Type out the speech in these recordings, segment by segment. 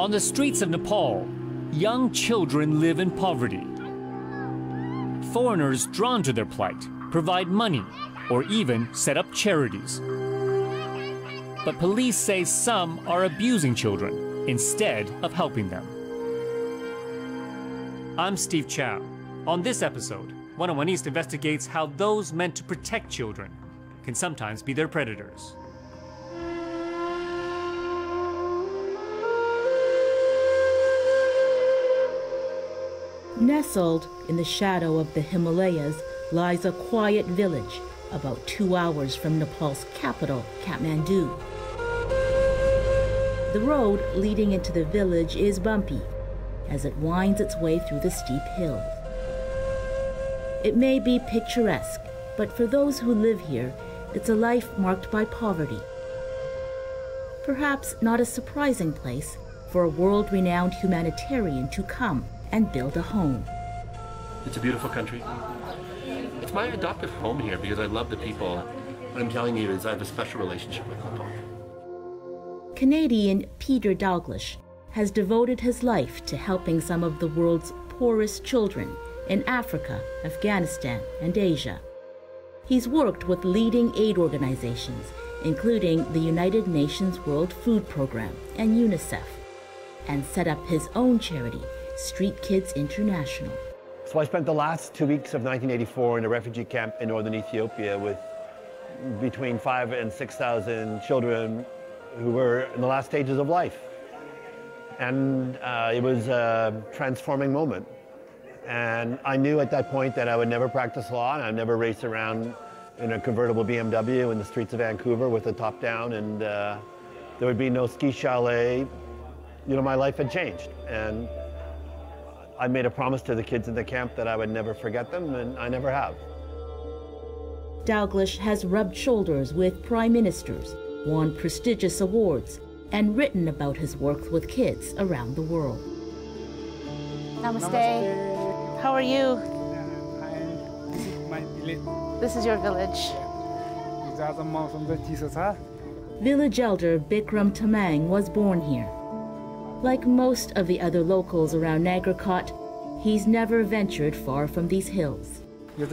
On the streets of Nepal, young children live in poverty. Foreigners drawn to their plight provide money or even set up charities. But police say some are abusing children instead of helping them. I'm Steve Chow. On this episode, 101 East investigates how those meant to protect children can sometimes be their predators. Nestled in the shadow of the Himalayas lies a quiet village about 2 hours from Nepal's capital, Kathmandu. The road leading into the village is bumpy as it winds its way through the steep hills. It may be picturesque, but for those who live here, it's a life marked by poverty. Perhaps not a surprising place for a world-renowned humanitarian to come and build a home. It's a beautiful country. It's my adoptive home here because I love the people. What I'm telling you is I have a special relationship with Nepal. Canadian Peter Dalglish has devoted his life to helping some of the world's poorest children in Africa, Afghanistan, and Asia. He's worked with leading aid organizations, including the United Nations World Food Program and UNICEF, and set up his own charity, Street Kids International. So I spent the last 2 weeks of 1984 in a refugee camp in northern Ethiopia with between 5,000 and 6,000 children who were in the last stages of life. And it was a transforming moment. And I knew at that point that I would never practice law and I'd never race around in a convertible BMW in the streets of Vancouver with the top down, and there would be no ski chalet. You know, my life had changed. And I made a promise to the kids in the camp that I would never forget them, and I never have. Dalglish has rubbed shoulders with prime ministers, won prestigious awards, and written about his work with kids around the world. Namaste. How are you? This is my village. This is your village. Village elder Bikram Tamang was born here. Like most of the other locals around Nagarkot, he's never ventured far from these hills. He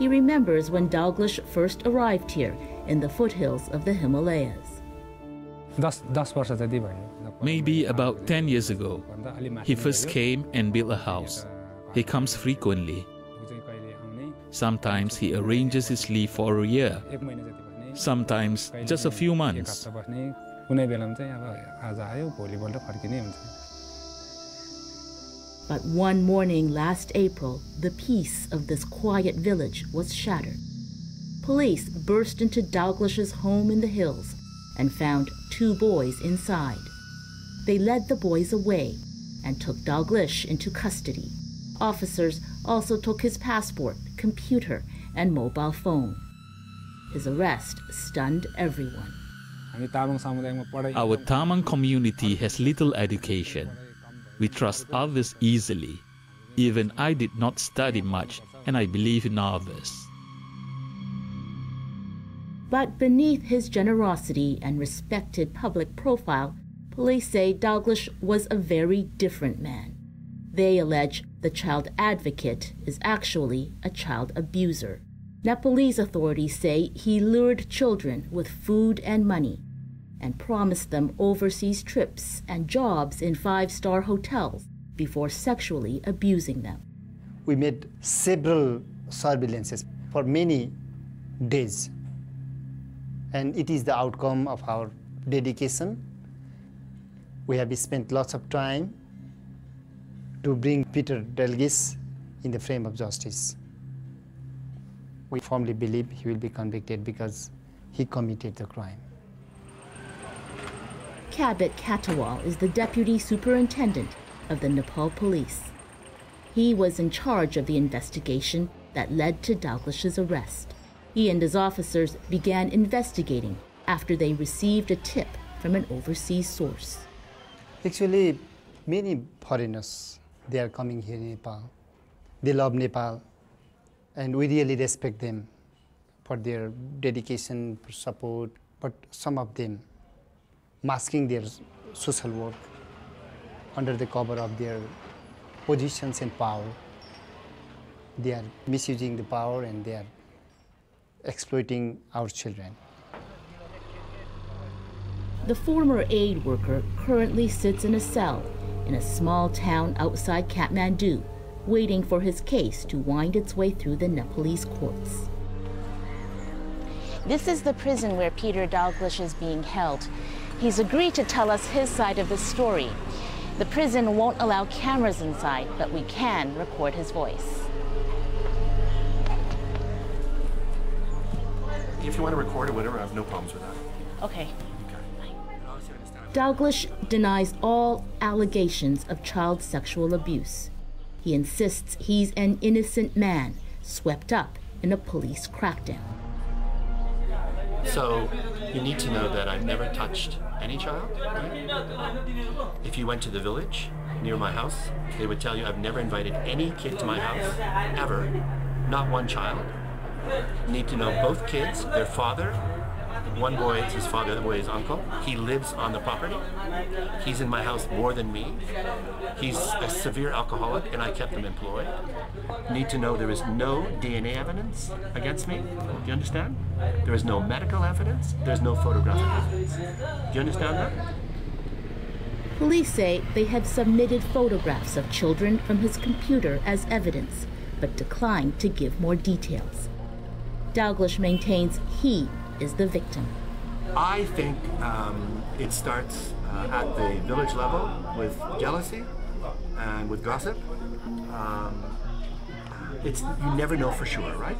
remembers when Dalglish first arrived here in the foothills of the Himalayas. Maybe about 10 years ago, he first came and built a house. He comes frequently. Sometimes he arranges his leave for a year, sometimes just a few months. But one morning last April, the peace of this quiet village was shattered. Police burst into Dalglish's home in the hills and found 2 boys inside. They led the boys away and took Dalglish into custody. Officers also took his passport, computer, and mobile phone. His arrest stunned everyone. Our Tamang community has little education. We trust others easily. Even I did not study much, and I believe in others. But beneath his generosity and respected public profile, police say Dalglish was a very different man. They allege the child advocate is actually a child abuser. Nepalese authorities say he lured children with food and money and promised them overseas trips and jobs in 5-star hotels before sexually abusing them. We made several surveillances for many days, and it is the outcome of our dedication. We have spent lots of time to bring Peter Dalglish in the frame of justice. We firmly believe he will be convicted because he committed the crime. Kabit Katawal is the Deputy Superintendent of the Nepal Police. He was in charge of the investigation that led to Dalglish's arrest. He and his officers began investigating after they received a tip from an overseas source. Actually, many foreigners, they are coming here in Nepal They love Nepal, and we really respect them for their dedication, support, but some of them masking their social work under the cover of their positions and power. They are misusing the power and they are exploiting our children. The former aid worker currently sits in a cell in a small town outside Kathmandu, waiting for his case to wind its way through the Nepalese courts. This is the prison where Peter Dalglish is being held. He's agreed to tell us his side of the story. The prison won't allow cameras inside, but we can record his voice. If you want to record or whatever, I have no problems with that. Okay. Dalglish denies all allegations of child sexual abuse. He insists he's an innocent man swept up in a police crackdown. So you need to know that I've never touched any child. Right? If you went to the village near my house, they would tell you I've never invited any kid to my house, ever, not one child. You need to know both kids, their father. One boy is his father, the other boy is uncle. He lives on the property. He's in my house more than me. He's a severe alcoholic, and I kept him employed. You need to know there is no DNA evidence against me. Do you understand? There is no medical evidence. There's no photographic evidence. Do you understand that? Police say they have submitted photographs of children from his computer as evidence, but declined to give more details. Dalglish maintains he is the victim. I think it starts at the village level with jealousy and with gossip. You never know for sure, right?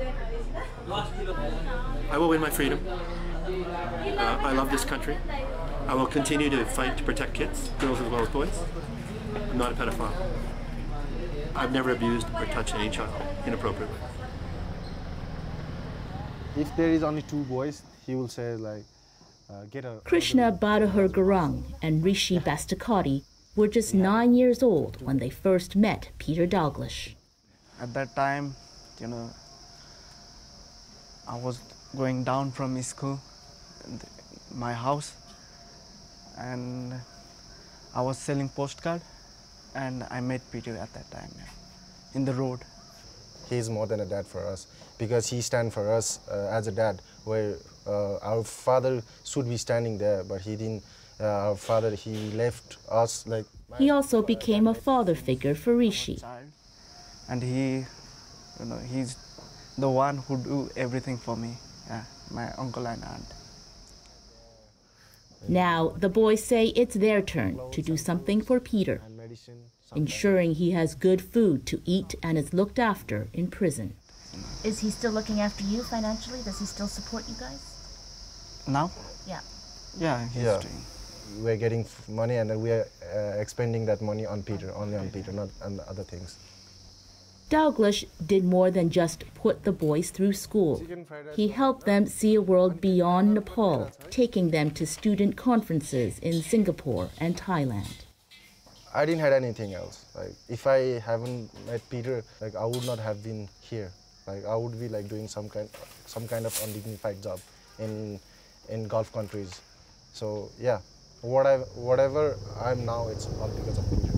I will win my freedom. I love this country. I will continue to fight to protect kids, girls as well as boys. I'm not a pedophile. I've never abused or touched any child inappropriately. If there is only 2 boys, he will say like, get a... Krishna Badahar Gurung and Rishi Bastakati were just 9 years old when they first met Peter Dalglish. At that time, I was going down from school, my house, and I was selling postcard, and I met Peter at that time, in the road. He's more than a dad for us, because he stands for us as a dad, where our father should be standing there, but he didn't. Our father, he left us like... He also became a father figure for Rishi. And he's the one who do everything for me, my uncle and aunt. Now, the boys say it's their turn to do something for Peter, ensuring he has good food to eat and is looked after in prison. Is he still looking after you financially? Does he still support you guys? Now? Yeah. Yeah, he's doing. We're getting money and we are expending that money on Peter, only on Peter, not on other things. Dalglish did more than just put the boys through school. He helped them see a world beyond Nepal, taking them to student conferences in Singapore and Thailand. I didn't have anything else. Like, if I haven't met Peter, like, I would not have been here. Like, I would be like doing some kind of undignified job in Gulf countries. So yeah, whatever I'm now, it's all because of Peter.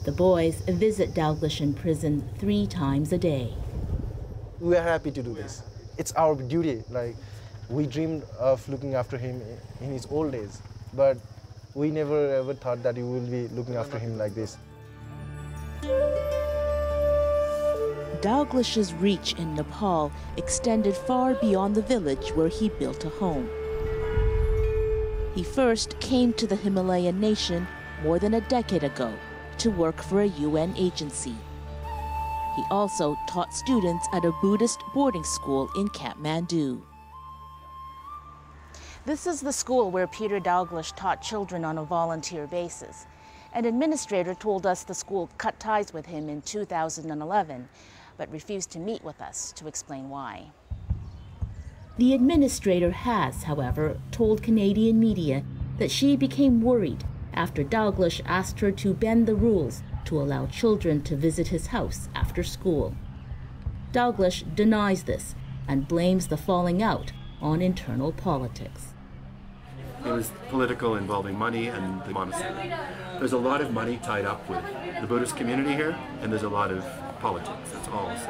The boys visit Dalglish in prison 3 times a day. We are happy to do this. It's our duty. Like, we dreamed of looking after him in his old days, but we never ever thought that we will be looking after him like this. Dalglish's reach in Nepal extended far beyond the village where he built a home. He first came to the Himalayan nation more than a decade ago to work for a UN agency. He also taught students at a Buddhist boarding school in Kathmandu. This is the school where Peter Dalglish taught children on a volunteer basis. An administrator told us the school cut ties with him in 2011, but refused to meet with us to explain why. The administrator has, however, told Canadian media that she became worried after Dalglish asked her to bend the rules to allow children to visit his house after school. Dalglish denies this and blames the falling out on internal politics. It was political, involving money and the monastery. There's a lot of money tied up with the Buddhist community here, and there's a lot of politics. That's all I'll say.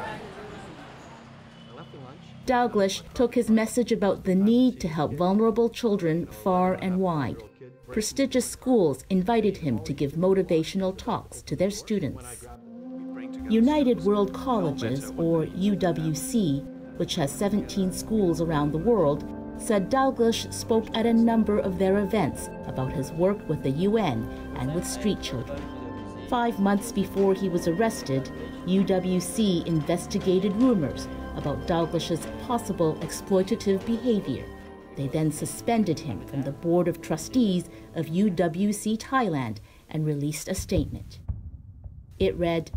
Dalglish took his message about the need to help vulnerable children far and wide. Prestigious schools invited him to give motivational talks to their students. United World Colleges, or UWC, which has 17 schools around the world, said Dalglish spoke at a number of their events about his work with the UN and with street children. 5 months before he was arrested, UWC investigated rumors about Dalglish's possible exploitative behavior. They then suspended him from the Board of Trustees of UWC Thailand and released a statement. It read,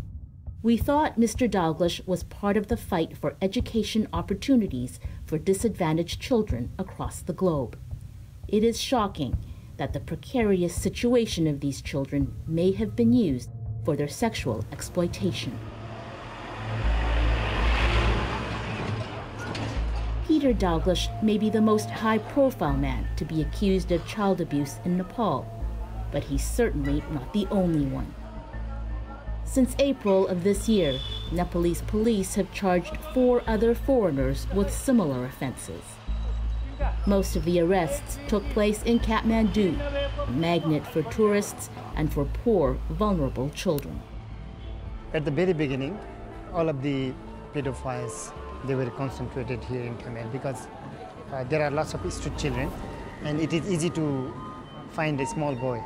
"We thought Mr. Dalglish was part of the fight for education opportunities for disadvantaged children across the globe. It is shocking that the precarious situation of these children may have been used for their sexual exploitation." Peter Dalglish may be the most high-profile man to be accused of child abuse in Nepal, but he's certainly not the only one. Since April of this year, Nepalese police have charged 4 other foreigners with similar offenses. Most of the arrests took place in Kathmandu, a magnet for tourists and for poor, vulnerable children. At the very beginning, all of the pedophiles, they were concentrated here in Kathmandu because there are lots of street children and it is easy to find a small boy.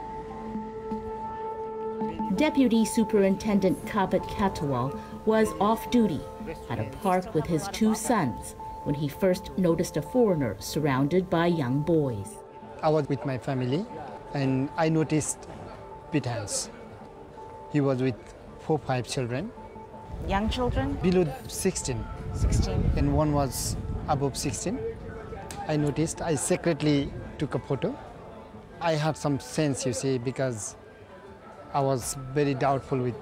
Deputy Superintendent Kabit Katawal was off duty at a park with his 2 sons when he first noticed a foreigner surrounded by young boys. I was with my family and I noticed Peter. He was with 4 or 5 children. Young children? Below 16. 16. And one was above 16. I noticed, I secretly took a photo. I had some sense, you see, because I was very doubtful with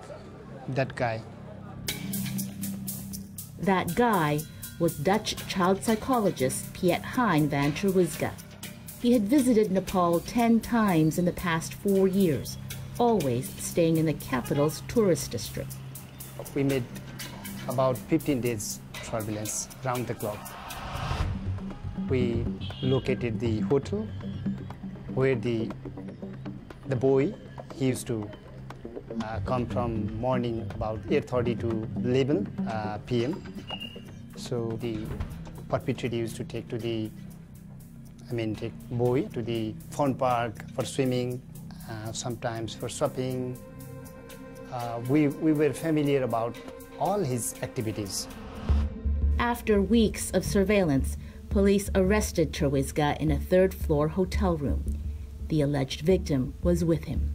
that guy. That guy was Dutch child psychologist Piet Hein van ter Wisga. He had visited Nepal 10 times in the past 4 years, always staying in the capital's tourist district. We made about 15 days surveillance round the clock. We located the hotel where the boy, he used to come from morning about 8:30 to 11 p.m. So the perpetrator used to take boy to the fun park for swimming, sometimes for shopping. We were familiar about all his activities. After weeks of surveillance, police arrested ter Wisga in a 3rd-floor hotel room. The alleged victim was with him.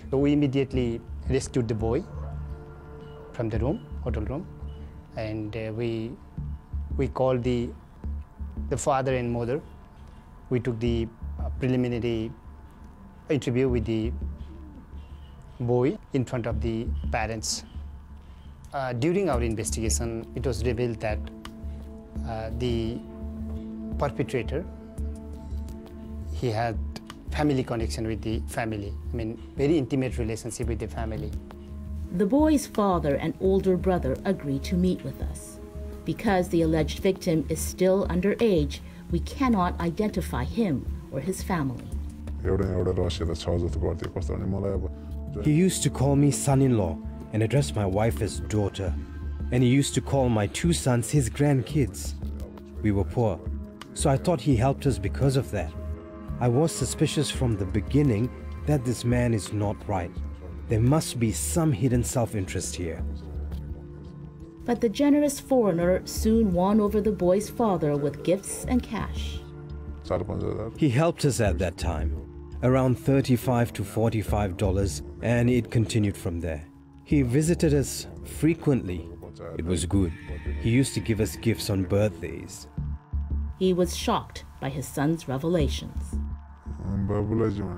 So we immediately rescued the boy from the room, hotel room, and we called the father and mother. We took the preliminary interview with the boy in front of the parents. During our investigation, it was revealed that the perpetrator, he had family connection with the family. Very intimate relationship with the family. The boy's father and older brother agreed to meet with us. Because the alleged victim is still underage, we cannot identify him or his family. He used to call me son-in-law and address my wife as daughter. And he used to call my 2 sons his grandkids. We were poor, so I thought he helped us because of that. I was suspicious from the beginning that this man is not right. There must be some hidden self-interest here. But the generous foreigner soon won over the boy's father with gifts and cash. He helped us at that time, around $35 to $45, and it continued from there. He visited us frequently. It was good. He used to give us gifts on birthdays. He was shocked by his son's revelations.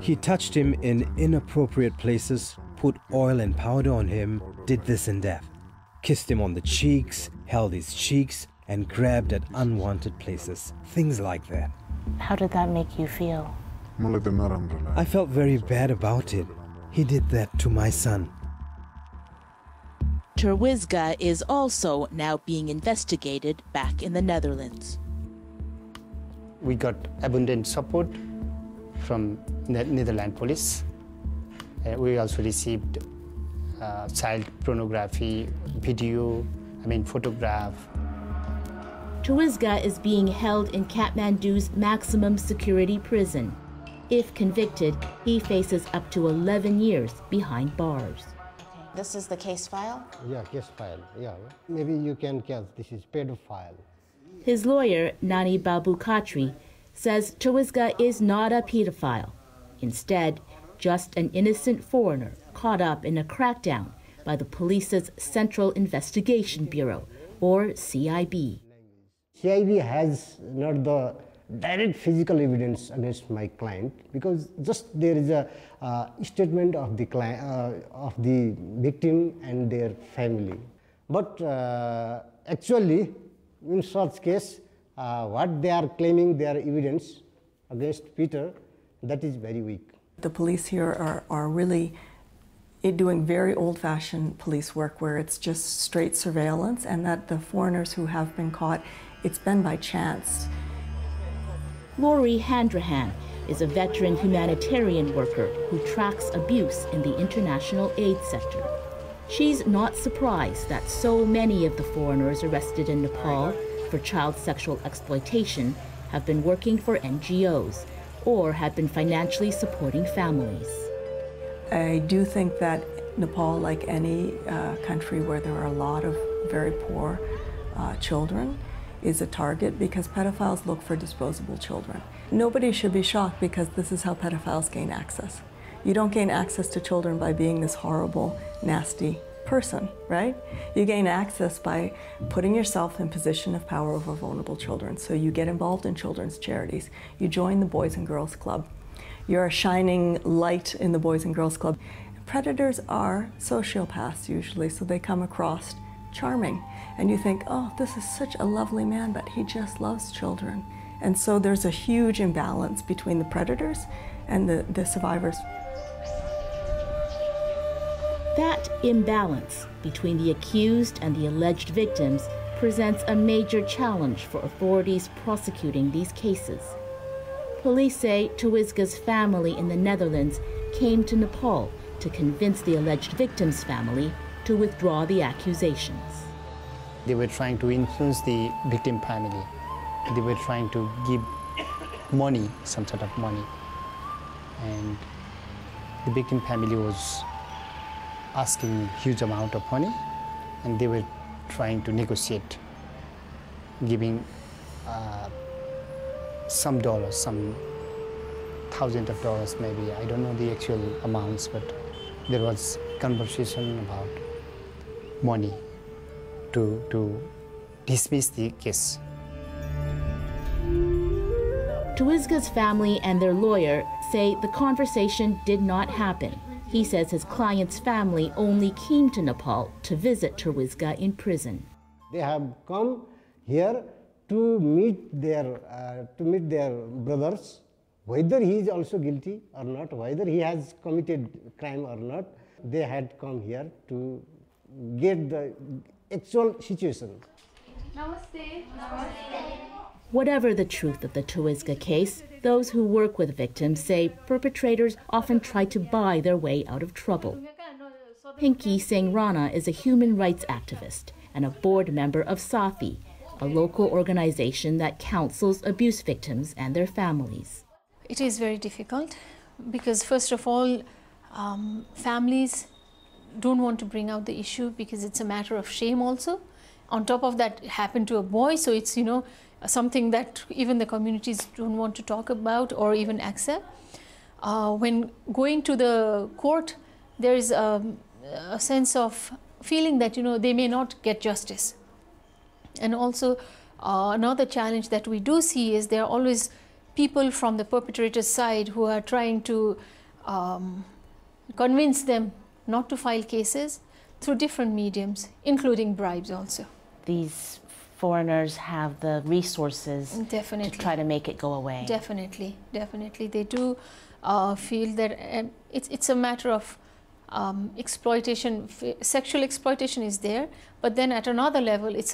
He touched him in inappropriate places, put oil and powder on him, did this and that. Kissed him on the cheeks, held his cheeks, and grabbed at unwanted places. Things like that. How did that make you feel? I felt very bad about it. He did that to my son. Terwizga is also now being investigated back in the Netherlands. We got abundant support from the Netherlands Police. We also received child pornography, photograph. Terwizga is being held in Kathmandu's maximum security prison. If convicted, he faces up to 11 years behind bars. This is the case file? Yeah, case file, yeah. Maybe you can guess this is pedophile. His lawyer, Nani Babu Khatri, says Terwizga is not a pedophile. Instead, just an innocent foreigner caught up in a crackdown by the police's Central Investigation Bureau, or CIB. CIB has not the direct physical evidence against my client because just there is a statement of the victim and their family. But actually, in such case, what they are claiming their evidence against Peter, that is very weak. The police here are really doing very old-fashioned police work where it's just straight surveillance, and that the foreigners who have been caught, it's been by chance. Lori Handrahan is a veteran humanitarian worker who tracks abuse in the international aid sector. She's not surprised that so many of the foreigners arrested in Nepal for child sexual exploitation have been working for NGOs or have been financially supporting families. I do think that Nepal, like any country where there are a lot of very poor children, is a target because pedophiles look for disposable children. Nobody should be shocked because this is how pedophiles gain access. You don't gain access to children by being this horrible, nasty person, right? You gain access by putting yourself in position of power over vulnerable children. So you get involved in children's charities. You join the Boys and Girls Club. You're a shining light in the Boys and Girls Club. Predators are sociopaths usually, so they come across charming. And you think, oh, this is such a lovely man, but he just loves children. And so there's a huge imbalance between the predators and the survivors. That imbalance between the accused and the alleged victims presents a major challenge for authorities prosecuting these cases. Police say Terwizga's family in the Netherlands came to Nepal to convince the alleged victim's family to withdraw the accusations. They were trying to influence the victim family. They were trying to give money, some sort of money. And the victim family was asking huge amount of money, and they were trying to negotiate, giving some dollars, some thousands of dollars maybe. I don't know the actual amounts, but there was conversation about money to dismiss the case. Terwizga's family and their lawyer say the conversation did not happen. He says his client's family only came to Nepal to visit Terwizga in prison. They have come here to meet their brothers, whether he is also guilty or not, whether he has committed crime or not. They had come here to get the actual situation. Namaste. Namaste. Whatever the truth of the Terwizga case, those who work with victims say perpetrators often try to buy their way out of trouble. Pinky Singh Rana is a human rights activist and a board member of SAFI, a local organization that counsels abuse victims and their families. It is very difficult because, first of all, families don't want to bring out the issue because it's a matter of shame also. On top of that, it happened to a boy, so it's, something that even the communities don't want to talk about or even accept. When going to the court, there is a sense of feeling that, they may not get justice. And also, another challenge that we do see is there are always people from the perpetrator's side who are trying to convince them not to file cases through different mediums, including bribes also. These foreigners have the resources Definitely. to try to make it go away. Definitely, definitely. They do feel that it's a matter of exploitation. Sexual exploitation is there, but then at another level, it's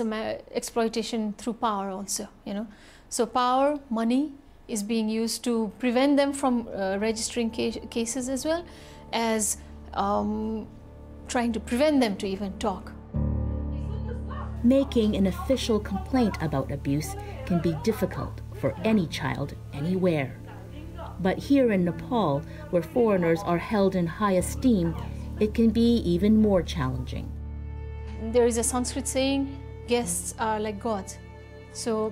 exploitation through power also, you know. So power, money is being used to prevent them from registering cases, as well as trying to prevent them to even talk. Making an official complaint about abuse can be difficult for any child anywhere. But here in Nepal, where foreigners are held in high esteem, it can be even more challenging. There is a Sanskrit saying, guests are like gods. So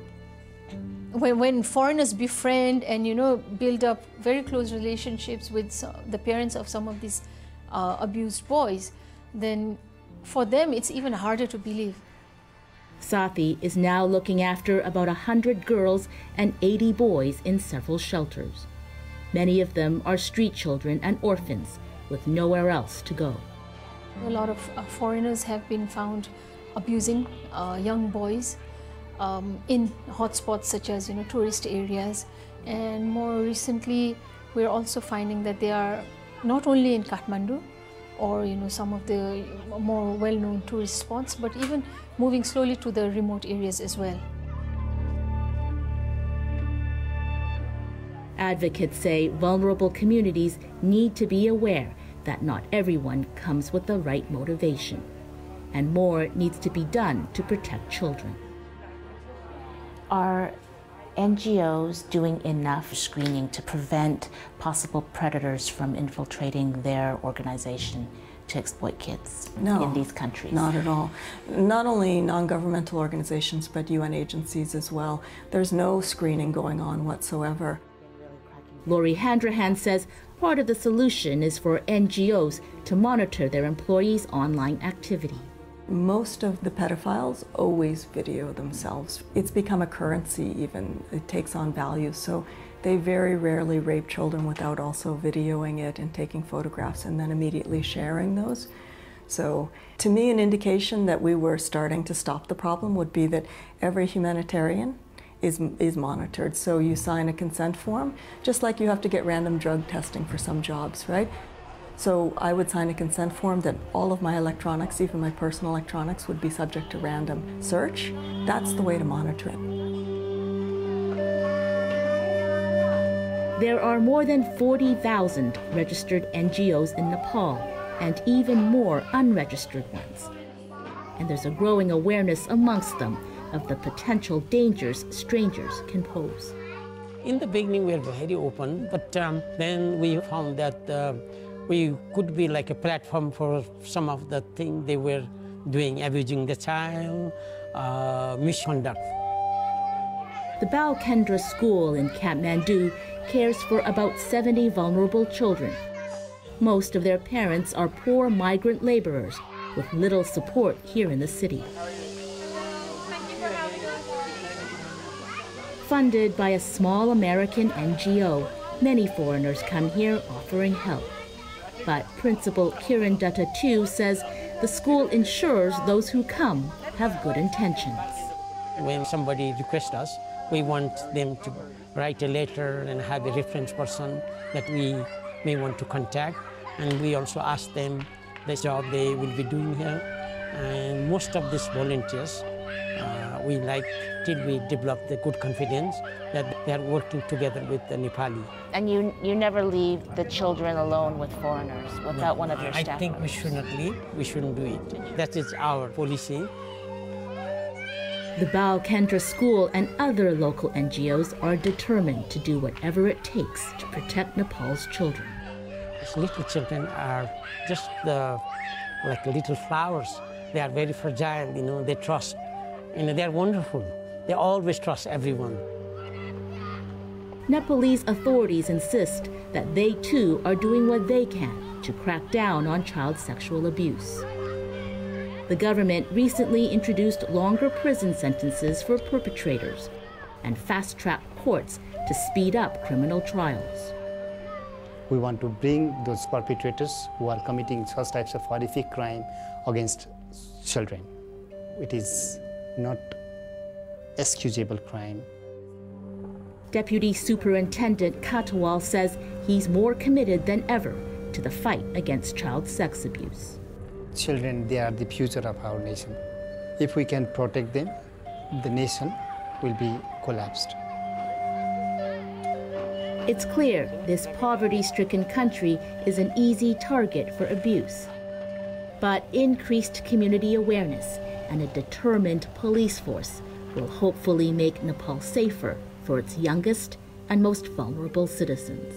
when foreigners befriend and, you know, build up very close relationships with the parents of some of these abused boys, then for them it's even harder to believe. Sathi is now looking after about 100 girls and 80 boys in several shelters. Many of them are street children and orphans with nowhere else to go. A lot of foreigners have been found abusing young boys in hotspots such as, you know, tourist areas, and more recently we're also finding that they are not only in Kathmandu or, you know, some of the more well-known tourist spots, but even moving slowly to the remote areas as well. Advocates say vulnerable communities need to be aware that not everyone comes with the right motivation, and more needs to be done to protect children. Are NGOs doing enough screening to prevent possible predators from infiltrating their organization to exploit kids in these countries? Not at all. Not only non-governmental organizations, but UN agencies as well. There's no screening going on whatsoever. Lori Handrahan says part of the solution is for NGOs to monitor their employees' online activity. Most of the pedophiles always video themselves. It's become a currency even. It takes on value. So they very rarely rape children without also videoing it and taking photographs and then immediately sharing those. So to me, an indication that we were starting to stop the problem would be that every humanitarian is monitored. So you sign a consent form, just like you have to get random drug testing for some jobs, right? So I would sign a consent form that all of my electronics, even my personal electronics, would be subject to random search. That's the way to monitor it. There are more than 40,000 registered NGOs in Nepal, and even more unregistered ones. And there's a growing awareness amongst them of the potential dangers strangers can pose. In the beginning, we were very open, but then we found that we could be like a platform for some of the things they were doing, abusing the child, misconduct. The Bal Kendra School in Kathmandu cares for about 70 vulnerable children. Most of their parents are poor migrant laborers with little support here in the city. Funded by a small American NGO, many foreigners come here offering help. But Principal Kiran Dutta too says the school ensures those who come have good intentions. When somebody requests us, we want them to write a letter and have a reference person that we may want to contact. And we also ask them the job they will be doing here. And most of these volunteers, we like till we develop the good confidence that they are working together with the Nepali. And you never leave the children alone with foreigners without one of your staff? I think we should not leave. We shouldn't do it. That is our policy. The Bal Kendra School and other local NGOs are determined to do whatever it takes to protect Nepal's children. These little children are just like little flowers. They are very fragile, you know, they trust. You know, they are wonderful. They always trust everyone. Nepalese authorities insist that they too are doing what they can to crack down on child sexual abuse. The government recently introduced longer prison sentences for perpetrators and fast-tracked courts to speed up criminal trials. We want to bring those perpetrators who are committing such types of horrific crime against children. It is not excusable crime. Deputy Superintendent Katawal says he's more committed than ever to the fight against child sex abuse. Children, they are the future of our nation. If we can protect them, the nation will be collapsed. It's clear this poverty-stricken country is an easy target for abuse. But increased community awareness and a determined police force will hopefully make Nepal safer for its youngest and most vulnerable citizens.